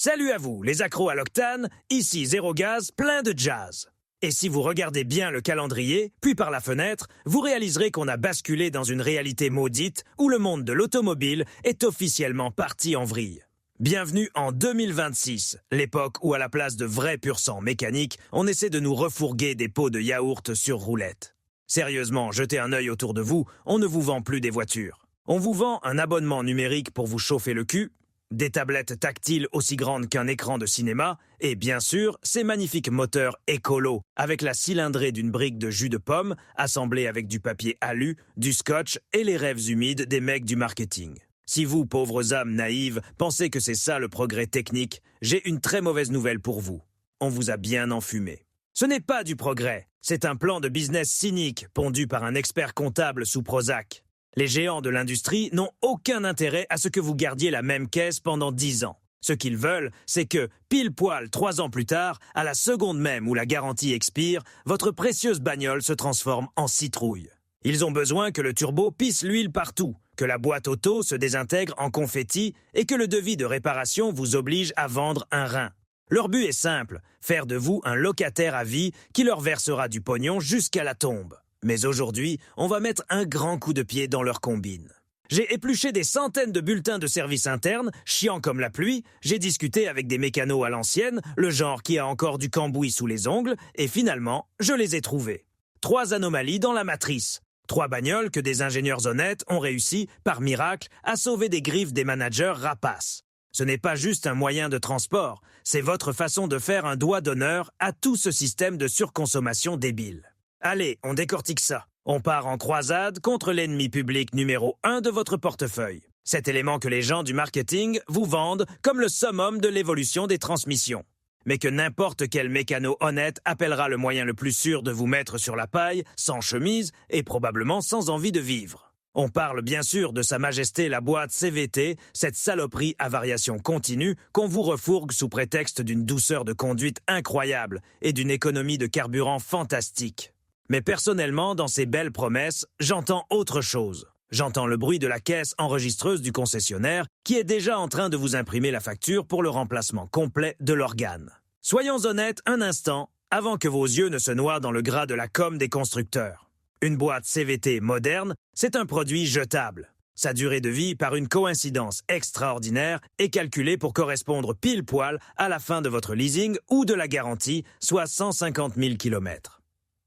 Salut à vous, les accros à l'octane, ici Zéro Gaz, plein de jazz. Et si vous regardez bien le calendrier, puis par la fenêtre, vous réaliserez qu'on a basculé dans une réalité maudite où le monde de l'automobile est officiellement parti en vrille. Bienvenue en 2026, l'époque où à la place de vrais pur sang mécaniques, on essaie de nous refourguer des pots de yaourt sur roulette. Sérieusement, jetez un œil autour de vous, on ne vous vend plus des voitures. On vous vend un abonnement numérique pour vous chauffer le cul, des tablettes tactiles aussi grandes qu'un écran de cinéma, et bien sûr, ces magnifiques moteurs écolos, avec la cylindrée d'une brique de jus de pomme, assemblée avec du papier alu, du scotch et les rêves humides des mecs du marketing. Si vous, pauvres âmes naïves, pensez que c'est ça le progrès technique, j'ai une très mauvaise nouvelle pour vous. On vous a bien enfumé. Ce n'est pas du progrès, c'est un plan de business cynique, pondu par un expert comptable sous Prozac. Les géants de l'industrie n'ont aucun intérêt à ce que vous gardiez la même caisse pendant 10 ans. Ce qu'ils veulent, c'est que, pile poil 3 ans plus tard, à la seconde même où la garantie expire, votre précieuse bagnole se transforme en citrouille. Ils ont besoin que le turbo pisse l'huile partout, que la boîte auto se désintègre en confetti et que le devis de réparation vous oblige à vendre un rein. Leur but est simple, faire de vous un locataire à vie qui leur versera du pognon jusqu'à la tombe. Mais aujourd'hui, on va mettre un grand coup de pied dans leur combine. J'ai épluché des centaines de bulletins de service interne, chiants comme la pluie, j'ai discuté avec des mécanos à l'ancienne, le genre qui a encore du cambouis sous les ongles, et finalement, je les ai trouvés. 3 anomalies dans la matrice. 3 bagnoles que des ingénieurs honnêtes ont réussi, par miracle, à sauver des griffes des managers rapaces. Ce n'est pas juste un moyen de transport, c'est votre façon de faire un doigt d'honneur à tout ce système de surconsommation débile. Allez, on décortique ça. On part en croisade contre l'ennemi public numéro 1 de votre portefeuille. Cet élément que les gens du marketing vous vendent comme le summum de l'évolution des transmissions. Mais que n'importe quel mécano honnête appellera le moyen le plus sûr de vous mettre sur la paille, sans chemise et probablement sans envie de vivre. On parle bien sûr de Sa Majesté la boîte CVT, cette saloperie à variation continue qu'on vous refourgue sous prétexte d'une douceur de conduite incroyable et d'une économie de carburant fantastique. Mais personnellement, dans ces belles promesses, j'entends autre chose. J'entends le bruit de la caisse enregistreuse du concessionnaire qui est déjà en train de vous imprimer la facture pour le remplacement complet de l'organe. Soyons honnêtes un instant, avant que vos yeux ne se noient dans le gras de la com des constructeurs. Une boîte CVT moderne, c'est un produit jetable. Sa durée de vie, par une coïncidence extraordinaire, est calculée pour correspondre pile poil à la fin de votre leasing ou de la garantie, soit 150 000 km.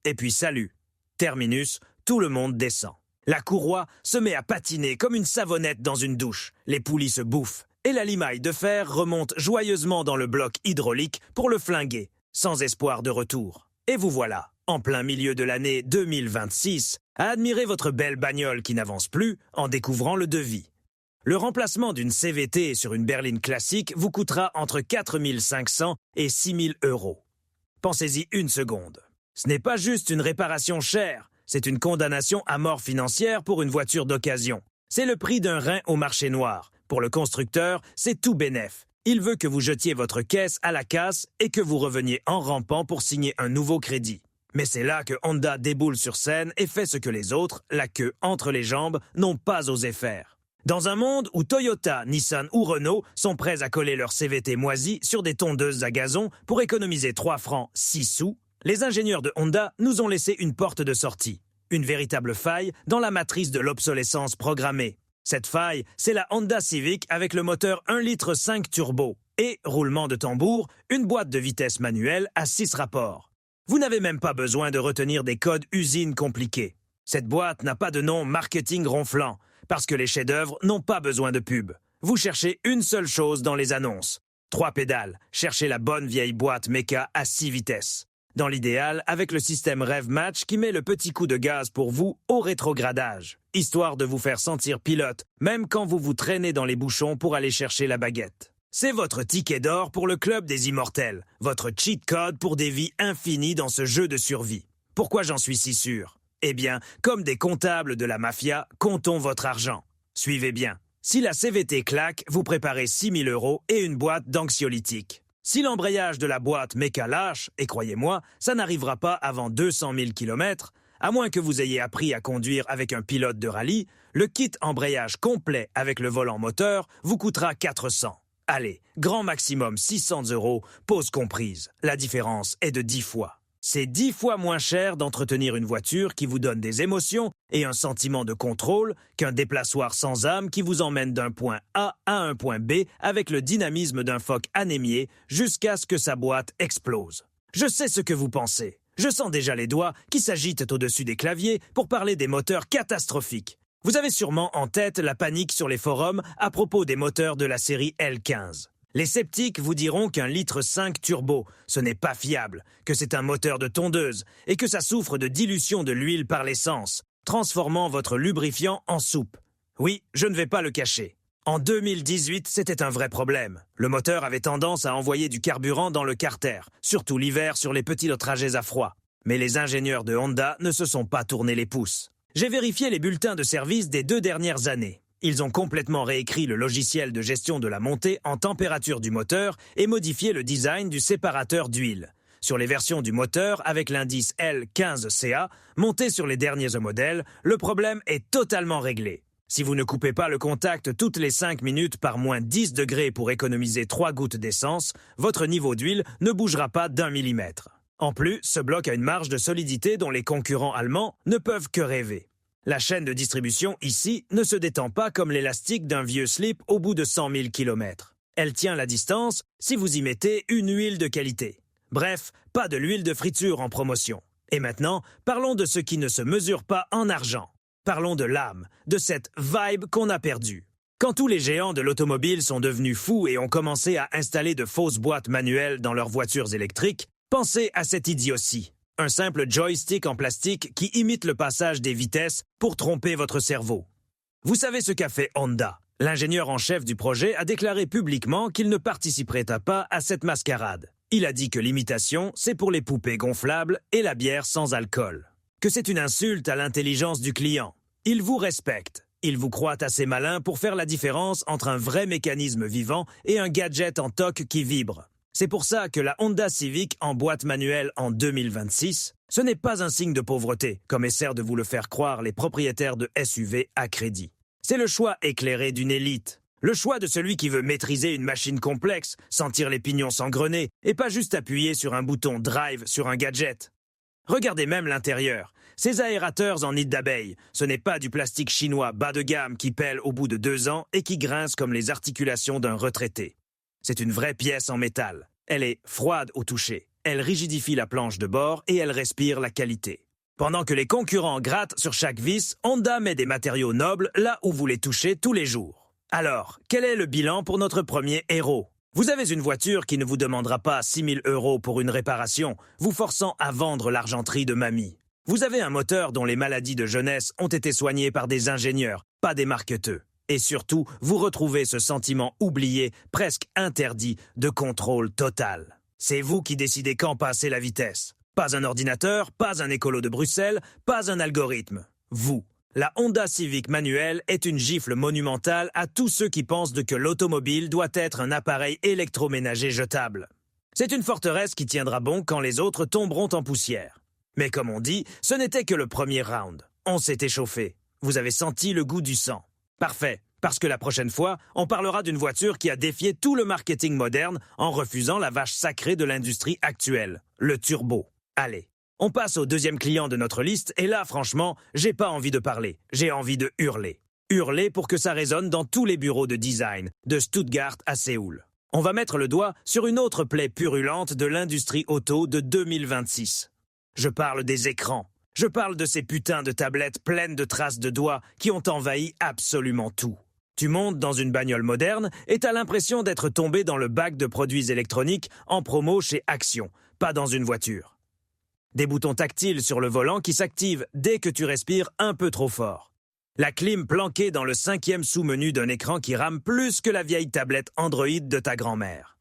Et puis salut, terminus, tout le monde descend. La courroie se met à patiner comme une savonnette dans une douche. Les poulies se bouffent et la limaille de fer remonte joyeusement dans le bloc hydraulique pour le flinguer, sans espoir de retour. Et vous voilà, en plein milieu de l'année 2026, à admirer votre belle bagnole qui n'avance plus en découvrant le devis. Le remplacement d'une CVT sur une berline classique vous coûtera entre 4 500 et 6 000 euros. Pensez-y une seconde. Ce n'est pas juste une réparation chère, c'est une condamnation à mort financière pour une voiture d'occasion. C'est le prix d'un rein au marché noir. Pour le constructeur, c'est tout bénef. Il veut que vous jetiez votre caisse à la casse et que vous reveniez en rampant pour signer un nouveau crédit. Mais c'est là que Honda déboule sur scène et fait ce que les autres, la queue entre les jambes, n'ont pas osé faire. Dans un monde où Toyota, Nissan ou Renault sont prêts à coller leur CVT moisi sur des tondeuses à gazon pour économiser 3 francs 6 sous, les ingénieurs de Honda nous ont laissé une porte de sortie, une véritable faille dans la matrice de l'obsolescence programmée. Cette faille, c'est la Honda Civic avec le moteur 1,5 litre turbo et, roulement de tambour, une boîte de vitesse manuelle à 6 rapports. Vous n'avez même pas besoin de retenir des codes usines compliqués. Cette boîte n'a pas de nom marketing ronflant, parce que les chefs-d'œuvre n'ont pas besoin de pub. Vous cherchez une seule chose dans les annonces. 3 pédales, cherchez la bonne vieille boîte méca à 6 vitesses. Dans l'idéal, avec le système Rev Match qui met le petit coup de gaz pour vous au rétrogradage, histoire de vous faire sentir pilote, même quand vous vous traînez dans les bouchons pour aller chercher la baguette. C'est votre ticket d'or pour le club des immortels, votre cheat code pour des vies infinies dans ce jeu de survie. Pourquoi j'en suis si sûr ? Eh bien, comme des comptables de la mafia, comptons votre argent. Suivez bien. Si la CVT claque, vous préparez 6 000 euros et une boîte d'anxiolytiques. Si l'embrayage de la boîte méca lâche, et croyez-moi, ça n'arrivera pas avant 200 000 km, à moins que vous ayez appris à conduire avec un pilote de rallye, le kit embrayage complet avec le volant moteur vous coûtera 400. Allez, grand maximum 600 €, pause comprise. La différence est de 10 fois. C'est 10 fois moins cher d'entretenir une voiture qui vous donne des émotions et un sentiment de contrôle qu'un déplaçoir sans âme qui vous emmène d'un point A à un point B avec le dynamisme d'un phoque anémié jusqu'à ce que sa boîte explose. Je sais ce que vous pensez. Je sens déjà les doigts qui s'agitent au-dessus des claviers pour parler des moteurs catastrophiques. Vous avez sûrement en tête la panique sur les forums à propos des moteurs de la série L15. Les sceptiques vous diront qu'un litre 5 turbo, ce n'est pas fiable, que c'est un moteur de tondeuse et que ça souffre de dilution de l'huile par l'essence, transformant votre lubrifiant en soupe. Oui, je ne vais pas le cacher. En 2018, c'était un vrai problème. Le moteur avait tendance à envoyer du carburant dans le carter, surtout l'hiver sur les petits trajets à froid. Mais les ingénieurs de Honda ne se sont pas tournés les pouces. J'ai vérifié les bulletins de service des 2 dernières années. Ils ont complètement réécrit le logiciel de gestion de la montée en température du moteur et modifié le design du séparateur d'huile. Sur les versions du moteur avec l'indice L15CA, monté sur les derniers modèles, le problème est totalement réglé. Si vous ne coupez pas le contact toutes les 5 minutes par moins 10 degrés pour économiser 3 gouttes d'essence, votre niveau d'huile ne bougera pas d'1 millimètre. En plus, ce bloc a une marge de solidité dont les concurrents allemands ne peuvent que rêver. La chaîne de distribution, ici, ne se détend pas comme l'élastique d'un vieux slip au bout de 100 000 km. Elle tient la distance si vous y mettez une huile de qualité. Bref, pas de l'huile de friture en promotion. Et maintenant, parlons de ce qui ne se mesure pas en argent. Parlons de l'âme, de cette vibe qu'on a perdue. Quand tous les géants de l'automobile sont devenus fous et ont commencé à installer de fausses boîtes manuelles dans leurs voitures électriques, pensez à cette idiotie. Un simple joystick en plastique qui imite le passage des vitesses pour tromper votre cerveau. Vous savez ce qu'a fait Honda. L'ingénieur en chef du projet a déclaré publiquement qu'il ne participerait pas à cette mascarade. Il a dit que l'imitation, c'est pour les poupées gonflables et la bière sans alcool. Que c'est une insulte à l'intelligence du client. Il vous respecte. Il vous croit assez malin pour faire la différence entre un vrai mécanisme vivant et un gadget en toc qui vibre. C'est pour ça que la Honda Civic en boîte manuelle en 2026, ce n'est pas un signe de pauvreté, comme essaient de vous le faire croire les propriétaires de SUV à crédit. C'est le choix éclairé d'une élite. Le choix de celui qui veut maîtriser une machine complexe, sentir les pignons s'engrener, et pas juste appuyer sur un bouton drive sur un gadget. Regardez même l'intérieur. Ces aérateurs en nid d'abeille, ce n'est pas du plastique chinois bas de gamme qui pèle au bout de 2 ans et qui grince comme les articulations d'un retraité. C'est une vraie pièce en métal. Elle est froide au toucher. Elle rigidifie la planche de bord et elle respire la qualité. Pendant que les concurrents grattent sur chaque vis, Honda met des matériaux nobles là où vous les touchez tous les jours. Alors, quel est le bilan pour notre premier héros ? Vous avez une voiture qui ne vous demandera pas 6 000 € pour une réparation, vous forçant à vendre l'argenterie de mamie. Vous avez un moteur dont les maladies de jeunesse ont été soignées par des ingénieurs, pas des marketeux. Et surtout, vous retrouvez ce sentiment oublié, presque interdit, de contrôle total. C'est vous qui décidez quand passer la vitesse. Pas un ordinateur, pas un écolo de Bruxelles, pas un algorithme. Vous. La Honda Civic manuelle est une gifle monumentale à tous ceux qui pensent que l'automobile doit être un appareil électroménager jetable. C'est une forteresse qui tiendra bon quand les autres tomberont en poussière. Mais comme on dit, ce n'était que le premier round. On s'est échauffé. Vous avez senti le goût du sang. Parfait, parce que la prochaine fois, on parlera d'une voiture qui a défié tout le marketing moderne en refusant la vache sacrée de l'industrie actuelle, le turbo. Allez, on passe au deuxième client de notre liste et là, franchement, j'ai pas envie de parler, j'ai envie de hurler. Hurler pour que ça résonne dans tous les bureaux de design, de Stuttgart à Séoul. On va mettre le doigt sur une autre plaie purulente de l'industrie auto de 2026. Je parle des écrans. Je parle de ces putains de tablettes pleines de traces de doigts qui ont envahi absolument tout. Tu montes dans une bagnole moderne et t'as l'impression d'être tombé dans le bac de produits électroniques en promo chez Action, pas dans une voiture. Des boutons tactiles sur le volant qui s'activent dès que tu respires un peu trop fort. La clim planquée dans le 5e sous-menu d'un écran qui rame plus que la vieille tablette Android de ta grand-mère.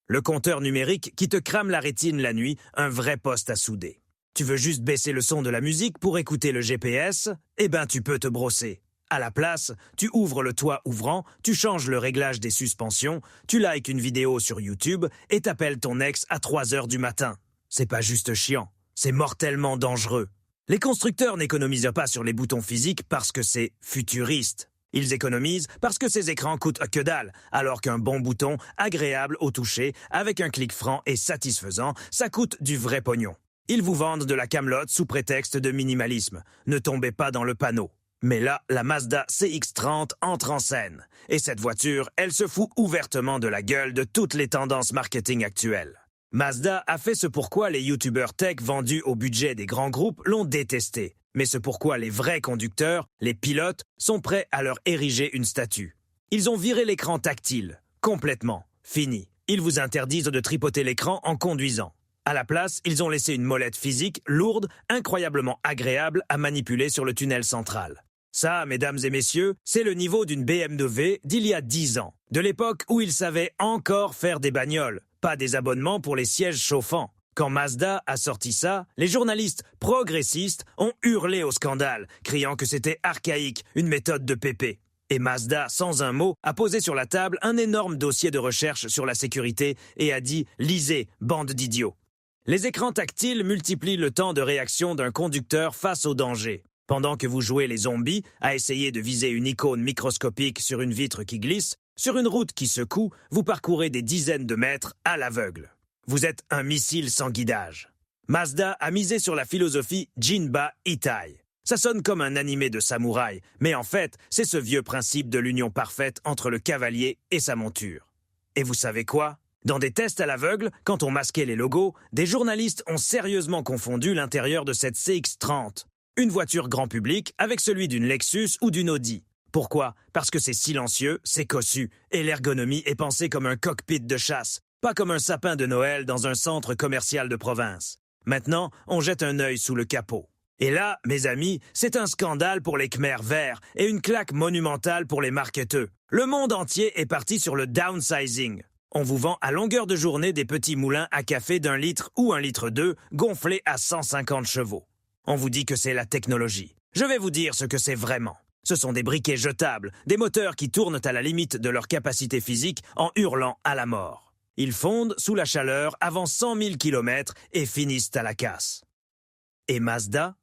Le compteur numérique qui te crame la rétine la nuit, un vrai poste à souder. Tu veux juste baisser le son de la musique pour écouter le GPS ? Eh ben tu peux te brosser. À la place, tu ouvres le toit ouvrant, tu changes le réglage des suspensions, tu likes une vidéo sur YouTube et t'appelles ton ex à 3 heures du matin. C'est pas juste chiant, c'est mortellement dangereux. Les constructeurs n'économisent pas sur les boutons physiques parce que c'est futuriste. Ils économisent parce que ces écrans coûtent que dalle, alors qu'un bon bouton, agréable au toucher, avec un clic franc et satisfaisant, ça coûte du vrai pognon. Ils vous vendent de la camelote sous prétexte de minimalisme. Ne tombez pas dans le panneau. Mais là, la Mazda CX-30 entre en scène. Et cette voiture, elle se fout ouvertement de la gueule de toutes les tendances marketing actuelles. Mazda a fait ce pourquoi les youtubeurs tech vendus au budget des grands groupes l'ont détesté. Mais ce pourquoi les vrais conducteurs, les pilotes, sont prêts à leur ériger une statue. Ils ont viré l'écran tactile. Complètement. Fini. Ils vous interdisent de tripoter l'écran en conduisant. À la place, ils ont laissé une molette physique lourde, incroyablement agréable à manipuler sur le tunnel central. Ça, mesdames et messieurs, c'est le niveau d'une BMW d'il y a 10 ans, de l'époque où ils savaient encore faire des bagnoles, pas des abonnements pour les sièges chauffants. Quand Mazda a sorti ça, les journalistes progressistes ont hurlé au scandale, criant que c'était archaïque, une méthode de pépé. Et Mazda, sans un mot, a posé sur la table un énorme dossier de recherche sur la sécurité et a dit « Lisez, bande d'idiots ». Les écrans tactiles multiplient le temps de réaction d'un conducteur face au danger. Pendant que vous jouez les zombies à essayer de viser une icône microscopique sur une vitre qui glisse, sur une route qui secoue, vous parcourez des dizaines de mètres à l'aveugle. Vous êtes un missile sans guidage. Mazda a misé sur la philosophie Jinba Itai. Ça sonne comme un animé de samouraï, mais en fait, c'est ce vieux principe de l'union parfaite entre le cavalier et sa monture. Et vous savez quoi ? Dans des tests à l'aveugle, quand on masquait les logos, des journalistes ont sérieusement confondu l'intérieur de cette CX-30. Une voiture grand public avec celui d'une Lexus ou d'une Audi. Pourquoi ? Parce que c'est silencieux, c'est cossu, et l'ergonomie est pensée comme un cockpit de chasse, pas comme un sapin de Noël dans un centre commercial de province. Maintenant, on jette un œil sous le capot. Et là, mes amis, c'est un scandale pour les Khmers verts et une claque monumentale pour les marketeux. Le monde entier est parti sur le downsizing. On vous vend à longueur de journée des petits moulins à café d'1 litre ou 1 litre 2 gonflés à 150 chevaux. On vous dit que c'est la technologie. Je vais vous dire ce que c'est vraiment. Ce sont des briquets jetables, des moteurs qui tournent à la limite de leur capacité physique en hurlant à la mort. Ils fondent sous la chaleur avant 100 000 km et finissent à la casse. Et Mazda ?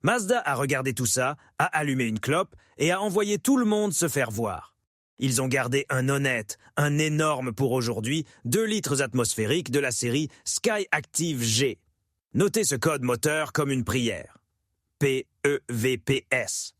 Mazda a regardé tout ça, a allumé une clope et a envoyé tout le monde se faire voir. Ils ont gardé un honnête, un énorme pour aujourd'hui, 2 litres atmosphériques de la série Sky Active G. Notez ce code moteur comme une prière. PEVPS.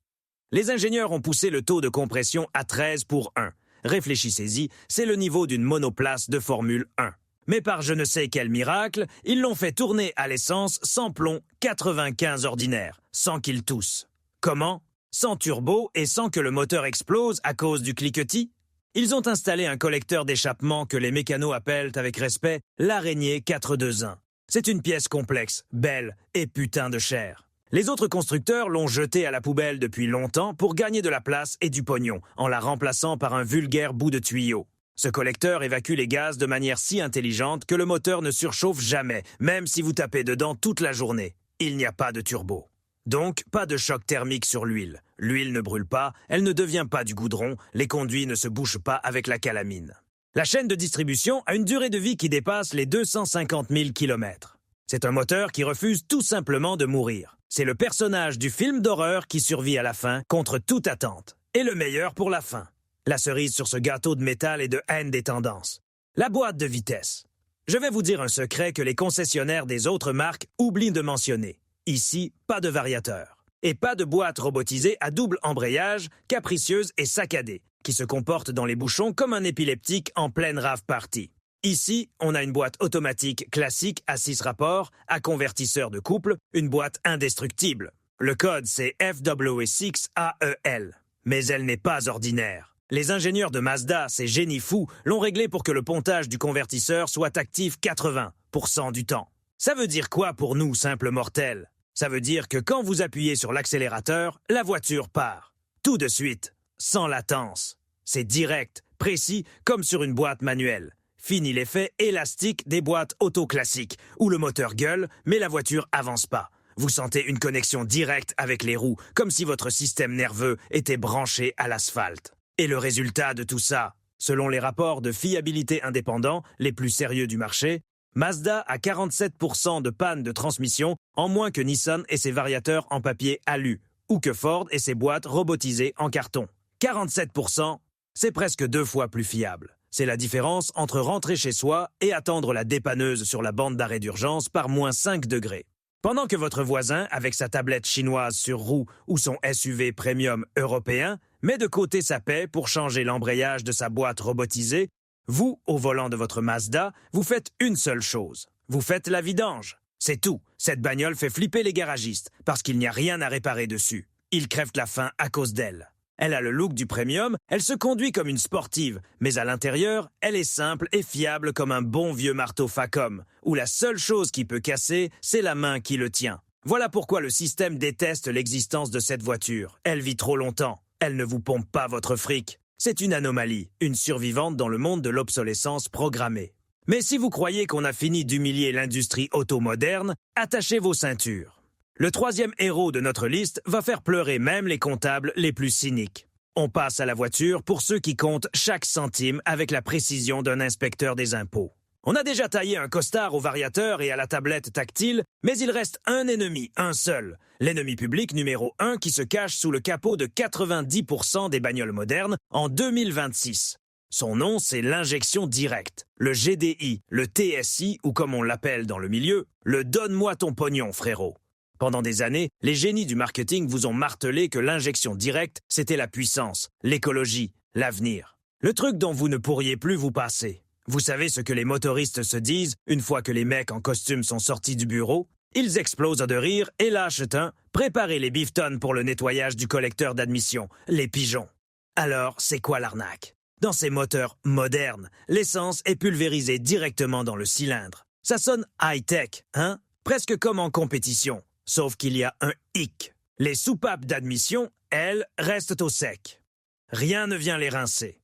Les ingénieurs ont poussé le taux de compression à 13 pour 1. Réfléchissez-y, c'est le niveau d'une monoplace de Formule 1. Mais par je ne sais quel miracle, ils l'ont fait tourner à l'essence sans plomb 95 ordinaire, sans qu'il tousse. Comment ? Sans turbo et sans que le moteur explose à cause du cliquetis ? Ils ont installé un collecteur d'échappement que les mécanos appellent avec respect l'araignée 421. C'est une pièce complexe, belle et putain de chère. Les autres constructeurs l'ont jetée à la poubelle depuis longtemps pour gagner de la place et du pognon, en la remplaçant par un vulgaire bout de tuyau. Ce collecteur évacue les gaz de manière si intelligente que le moteur ne surchauffe jamais, même si vous tapez dedans toute la journée. Il n'y a pas de turbo. Donc, pas de choc thermique sur l'huile. L'huile ne brûle pas, elle ne devient pas du goudron, les conduits ne se bouchent pas avec la calamine. La chaîne de distribution a une durée de vie qui dépasse les 250 000 km. C'est un moteur qui refuse tout simplement de mourir. C'est le personnage du film d'horreur qui survit à la fin, contre toute attente. Et le meilleur pour la fin. La cerise sur ce gâteau de métal et de haine des tendances. La boîte de vitesse. Je vais vous dire un secret que les concessionnaires des autres marques oublient de mentionner. Ici, pas de variateur. Et pas de boîte robotisée à double embrayage, capricieuse et saccadée, qui se comporte dans les bouchons comme un épileptique en pleine rave party. Ici, on a une boîte automatique classique à 6 rapports, à convertisseur de couple, une boîte indestructible. Le code, c'est FW6AEL. Mais elle n'est pas ordinaire. Les ingénieurs de Mazda, ces génies fous, l'ont réglé pour que le pontage du convertisseur soit actif 80% du temps. Ça veut dire quoi pour nous, simples mortels ? Ça veut dire que quand vous appuyez sur l'accélérateur, la voiture part. Tout de suite, sans latence. C'est direct, précis, comme sur une boîte manuelle. Fini l'effet élastique des boîtes auto classiques, où le moteur gueule, mais la voiture avance pas. Vous sentez une connexion directe avec les roues, comme si votre système nerveux était branché à l'asphalte. Et le résultat de tout ça, selon les rapports de fiabilité indépendants, les plus sérieux du marché, Mazda a 47% de panne de transmission en moins que Nissan et ses variateurs en papier alu, ou que Ford et ses boîtes robotisées en carton. 47%, c'est presque 2 fois plus fiable. C'est la différence entre rentrer chez soi et attendre la dépanneuse sur la bande d'arrêt d'urgence par moins 5 degrés. Pendant que votre voisin, avec sa tablette chinoise sur roue ou son SUV premium européen, met de côté sa paie pour changer l'embrayage de sa boîte robotisée, vous, au volant de votre Mazda, vous faites une seule chose. Vous faites la vidange. C'est tout. Cette bagnole fait flipper les garagistes parce qu'il n'y a rien à réparer dessus. Ils crèvent la faim à cause d'elle. Elle a le look du premium, elle se conduit comme une sportive, mais à l'intérieur, elle est simple et fiable comme un bon vieux marteau Facom, où la seule chose qui peut casser, c'est la main qui le tient. Voilà pourquoi le système déteste l'existence de cette voiture. Elle vit trop longtemps. Elle ne vous pompe pas votre fric. C'est une anomalie, une survivante dans le monde de l'obsolescence programmée. Mais si vous croyez qu'on a fini d'humilier l'industrie auto-moderne, attachez vos ceintures. Le troisième héros de notre liste va faire pleurer même les comptables les plus cyniques. On passe à la voiture pour ceux qui comptent chaque centime avec la précision d'un inspecteur des impôts. On a déjà taillé un costard au variateur et à la tablette tactile, mais il reste un ennemi, un seul. L'ennemi public numéro 1 qui se cache sous le capot de 90% des bagnoles modernes en 2026. Son nom, c'est l'injection directe, le GDI, le TSI ou comme on l'appelle dans le milieu, le « donne-moi ton pognon, frérot ». Pendant des années, les génies du marketing vous ont martelé que l'injection directe, c'était la puissance, l'écologie, l'avenir. Le truc dont vous ne pourriez plus vous passer. Vous savez ce que les motoristes se disent une fois que les mecs en costume sont sortis du bureau? Ils explosent de rire et lâchent un « Préparez les biftonnes pour le nettoyage du collecteur d'admission, les pigeons ». Alors, c'est quoi l'arnaque? Dans ces moteurs modernes, l'essence est pulvérisée directement dans le cylindre. Ça sonne high-tech, hein? Presque comme en compétition. Sauf qu'il y a un hic. Les soupapes d'admission, elles, restent au sec. Rien ne vient les rincer.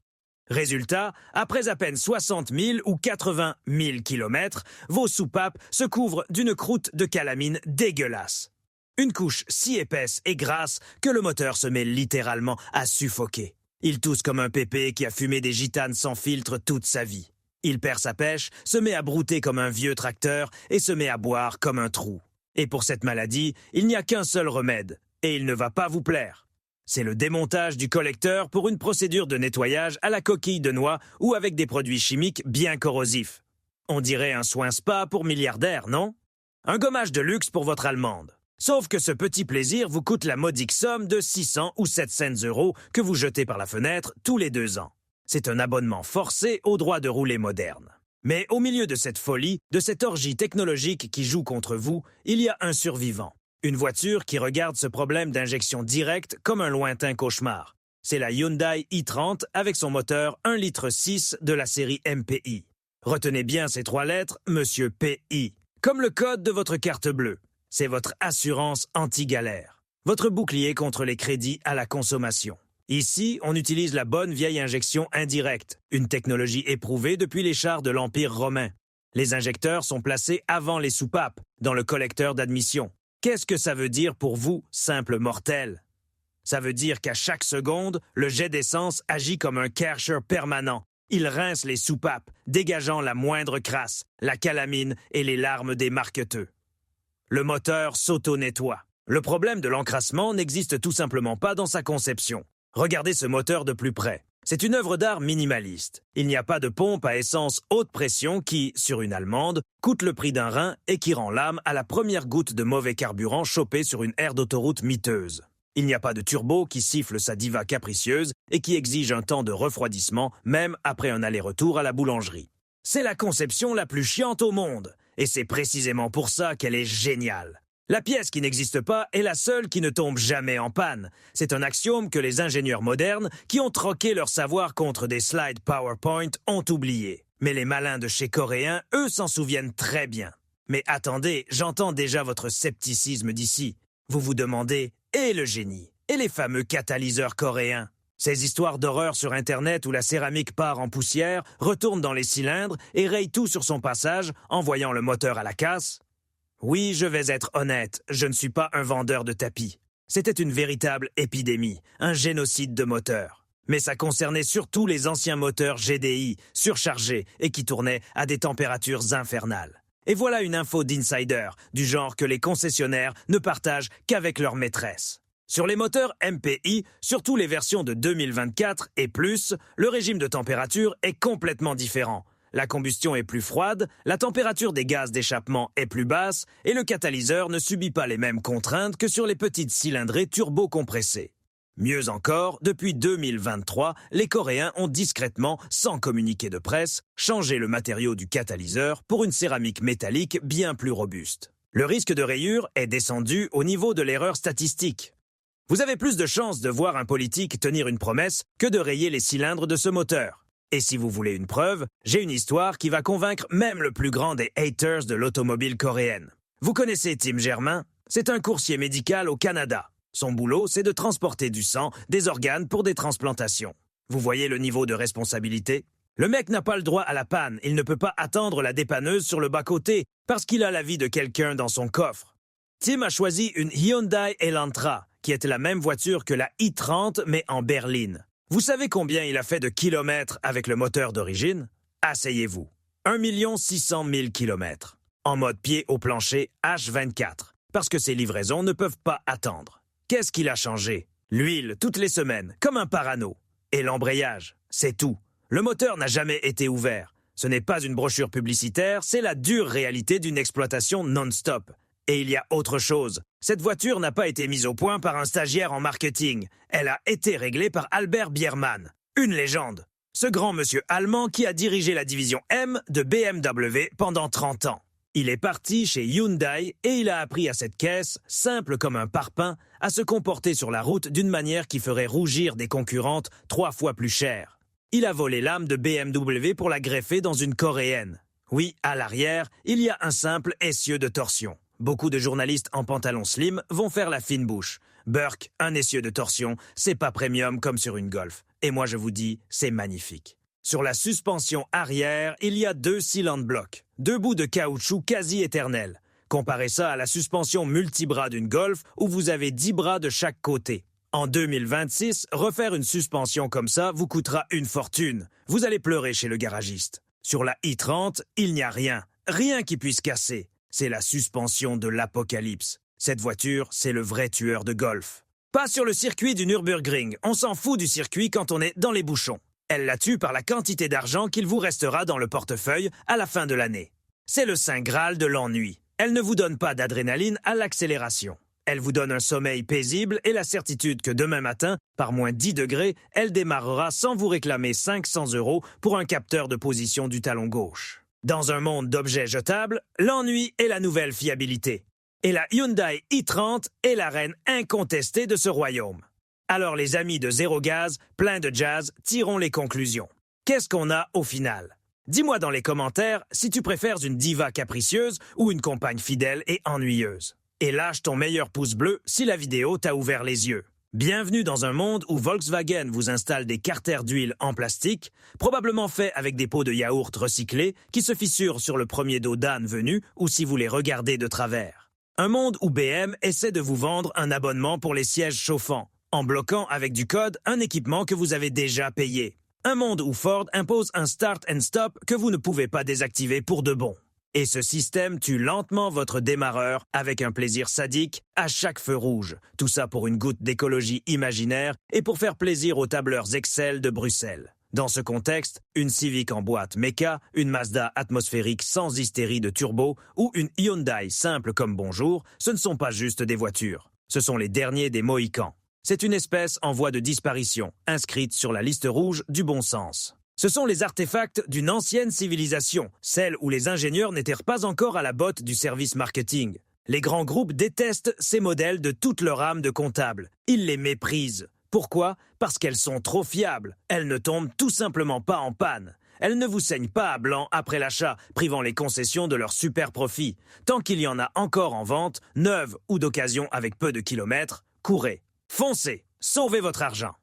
Résultat, après à peine 60 000 ou 80 000 kilomètres, vos soupapes se couvrent d'une croûte de calamine dégueulasse. Une couche si épaisse et grasse que le moteur se met littéralement à suffoquer. Il tousse comme un pépé qui a fumé des gitanes sans filtre toute sa vie. Il perd sa pêche, se met à brouter comme un vieux tracteur et se met à boire comme un trou. Et pour cette maladie, il n'y a qu'un seul remède, et il ne va pas vous plaire. C'est le démontage du collecteur pour une procédure de nettoyage à la coquille de noix ou avec des produits chimiques bien corrosifs. On dirait un soin spa pour milliardaires, non? Un gommage de luxe pour votre allemande. Sauf que ce petit plaisir vous coûte la modique somme de 600 ou 700 € que vous jetez par la fenêtre tous les 2 ans. C'est un abonnement forcé au droit de rouler moderne. Mais au milieu de cette folie, de cette orgie technologique qui joue contre vous, il y a un survivant. Une voiture qui regarde ce problème d'injection directe comme un lointain cauchemar. C'est la Hyundai i30 avec son moteur 1,6 litre de la série MPI. Retenez bien ces 3 lettres, Monsieur PI. Comme le code de votre carte bleue. C'est votre assurance anti-galère. Votre bouclier contre les crédits à la consommation. Ici, on utilise la bonne vieille injection indirecte, une technologie éprouvée depuis les chars de l'Empire romain. Les injecteurs sont placés avant les soupapes, dans le collecteur d'admission. Qu'est-ce que ça veut dire pour vous, simple mortel? Ça veut dire qu'à chaque seconde, le jet d'essence agit comme un Karcher permanent. Il rince les soupapes, dégageant la moindre crasse, la calamine et les larmes des marqueteux. Le moteur s'auto-nettoie. Le problème de l'encrassement n'existe tout simplement pas dans sa conception. Regardez ce moteur de plus près. C'est une œuvre d'art minimaliste. Il n'y a pas de pompe à essence haute pression qui, sur une allemande, coûte le prix d'un rein et qui rend l'âme à la première goutte de mauvais carburant chopée sur une aire d'autoroute miteuse. Il n'y a pas de turbo qui siffle sa diva capricieuse et qui exige un temps de refroidissement même après un aller-retour à la boulangerie. C'est la conception la plus chiante au monde. Et c'est précisément pour ça qu'elle est géniale. La pièce qui n'existe pas est la seule qui ne tombe jamais en panne. C'est un axiome que les ingénieurs modernes qui ont troqué leur savoir contre des slides PowerPoint ont oublié. Mais les malins de chez Coréens, eux, s'en souviennent très bien. Mais attendez, j'entends déjà votre scepticisme d'ici. Vous vous demandez, et le génie? Et les fameux catalyseurs coréens? Ces histoires d'horreur sur Internet où la céramique part en poussière, retourne dans les cylindres et raye tout sur son passage, envoyant le moteur à la casse? Oui, je vais être honnête, je ne suis pas un vendeur de tapis. C'était une véritable épidémie, un génocide de moteurs. Mais ça concernait surtout les anciens moteurs GDI, surchargés et qui tournaient à des températures infernales. Et voilà une info d'insider, du genre que les concessionnaires ne partagent qu'avec leur maîtresse. Sur les moteurs MPI, surtout les versions de 2024 et plus, le régime de température est complètement différent. La combustion est plus froide, la température des gaz d'échappement est plus basse et le catalyseur ne subit pas les mêmes contraintes que sur les petites cylindrées turbo-compressées. Mieux encore, depuis 2023, les Coréens ont discrètement, sans communiqué de presse, changé le matériau du catalyseur pour une céramique métallique bien plus robuste. Le risque de rayure est descendu au niveau de l'erreur statistique. Vous avez plus de chances de voir un politique tenir une promesse que de rayer les cylindres de ce moteur. Et si vous voulez une preuve, j'ai une histoire qui va convaincre même le plus grand des haters de l'automobile coréenne. Vous connaissez Tim Germain? C'est un coursier médical au Canada. Son boulot, c'est de transporter du sang, des organes pour des transplantations. Vous voyez le niveau de responsabilité? Le mec n'a pas le droit à la panne, il ne peut pas attendre la dépanneuse sur le bas-côté parce qu'il a la vie de quelqu'un dans son coffre. Tim a choisi une Hyundai Elantra, qui était la même voiture que la i30 mais en berline. Vous savez combien il a fait de kilomètres avec le moteur d'origine? Asseyez-vous. 1 600 000 kilomètres. En mode pied au plancher H24, parce que ces livraisons ne peuvent pas attendre. Qu'est-ce qu'il a changé? L'huile toutes les semaines, comme un parano. Et l'embrayage, c'est tout. Le moteur n'a jamais été ouvert. Ce n'est pas une brochure publicitaire, c'est la dure réalité d'une exploitation non-stop. Et il y a autre chose. Cette voiture n'a pas été mise au point par un stagiaire en marketing. Elle a été réglée par Albert Biermann, une légende. Ce grand monsieur allemand qui a dirigé la division M de BMW pendant 30 ans. Il est parti chez Hyundai et il a appris à cette caisse, simple comme un parpaing, à se comporter sur la route d'une manière qui ferait rougir des concurrentes 3 fois plus chères. Il a volé l'âme de BMW pour la greffer dans une coréenne. Oui, à l'arrière, il y a un simple essieu de torsion. Beaucoup de journalistes en pantalon slim vont faire la fine bouche. Burke, un essieu de torsion, c'est pas premium comme sur une Golf. Et moi je vous dis, c'est magnifique. Sur la suspension arrière, il y a 2 cylindres blocs, 2 bouts de caoutchouc quasi éternels. Comparez ça à la suspension multibras d'une Golf où vous avez 10 bras de chaque côté. En 2026, refaire une suspension comme ça vous coûtera une fortune. Vous allez pleurer chez le garagiste. Sur la i30, il n'y a rien. Rien qui puisse casser. C'est la suspension de l'apocalypse. Cette voiture, c'est le vrai tueur de Golf. Pas sur le circuit du Nürburgring. On s'en fout du circuit quand on est dans les bouchons. Elle la tue par la quantité d'argent qu'il vous restera dans le portefeuille à la fin de l'année. C'est le saint graal de l'ennui. Elle ne vous donne pas d'adrénaline à l'accélération. Elle vous donne un sommeil paisible et la certitude que demain matin, par moins 10 degrés, elle démarrera sans vous réclamer 500 € pour un capteur de position du talon gauche. Dans un monde d'objets jetables, l'ennui est la nouvelle fiabilité. Et la Hyundai i30 est la reine incontestée de ce royaume. Alors les amis de Zéro Gaz, plein de jazz, tirons les conclusions. Qu'est-ce qu'on a au final? Dis-moi dans les commentaires si tu préfères une diva capricieuse ou une compagne fidèle et ennuyeuse. Et lâche ton meilleur pouce bleu si la vidéo t'a ouvert les yeux. Bienvenue dans un monde où Volkswagen vous installe des carters d'huile en plastique, probablement faits avec des pots de yaourt recyclés qui se fissurent sur le premier dos d'âne venu ou si vous les regardez de travers. Un monde où BM essaie de vous vendre un abonnement pour les sièges chauffants, en bloquant avec du code un équipement que vous avez déjà payé. Un monde où Ford impose un start and stop que vous ne pouvez pas désactiver pour de bon. Et ce système tue lentement votre démarreur avec un plaisir sadique à chaque feu rouge. Tout ça pour une goutte d'écologie imaginaire et pour faire plaisir aux tableurs Excel de Bruxelles. Dans ce contexte, une Civic en boîte méca, une Mazda atmosphérique sans hystérie de turbo ou une Hyundai simple comme bonjour, ce ne sont pas juste des voitures. Ce sont les derniers des Mohicans. C'est une espèce en voie de disparition, inscrite sur la liste rouge du bon sens. Ce sont les artefacts d'une ancienne civilisation, celle où les ingénieurs n'étaient pas encore à la botte du service marketing. Les grands groupes détestent ces modèles de toute leur âme de comptable. Ils les méprisent. Pourquoi? Parce qu'elles sont trop fiables. Elles ne tombent tout simplement pas en panne. Elles ne vous saignent pas à blanc après l'achat, privant les concessions de leur super profit. Tant qu'il y en a encore en vente, neuves ou d'occasion avec peu de kilomètres, courez. Foncez, sauvez votre argent.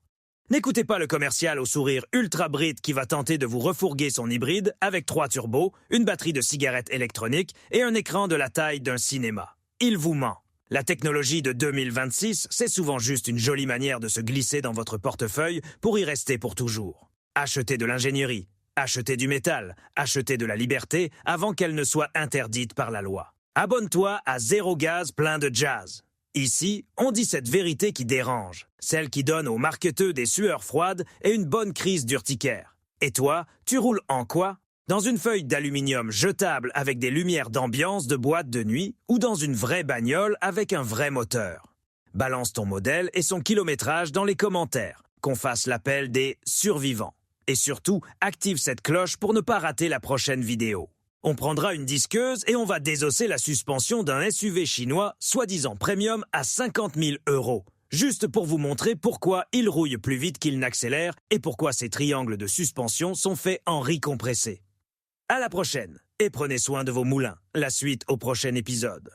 N'écoutez pas le commercial au sourire ultra bride qui va tenter de vous refourguer son hybride avec 3 turbos, une batterie de cigarette électronique et un écran de la taille d'un cinéma. Il vous ment. La technologie de 2026, c'est souvent juste une jolie manière de se glisser dans votre portefeuille pour y rester pour toujours. Achetez de l'ingénierie, achetez du métal, achetez de la liberté avant qu'elle ne soit interdite par la loi. Abonne-toi à Zéro Gaz plein de jazz. Ici, on dit cette vérité qui dérange, celle qui donne aux marketeux des sueurs froides et une bonne crise d'urticaire. Et toi, tu roules en quoi? Dans une feuille d'aluminium jetable avec des lumières d'ambiance de boîte de nuit ou dans une vraie bagnole avec un vrai moteur? Balance ton modèle et son kilométrage dans les commentaires, qu'on fasse l'appel des survivants. Et surtout, active cette cloche pour ne pas rater la prochaine vidéo. On prendra une disqueuse et on va désosser la suspension d'un SUV chinois soi-disant premium à 50 000 €. Juste pour vous montrer pourquoi il rouille plus vite qu'il n'accélère et pourquoi ces triangles de suspension sont faits en riz compressé. À la prochaine et prenez soin de vos moulins. La suite au prochain épisode.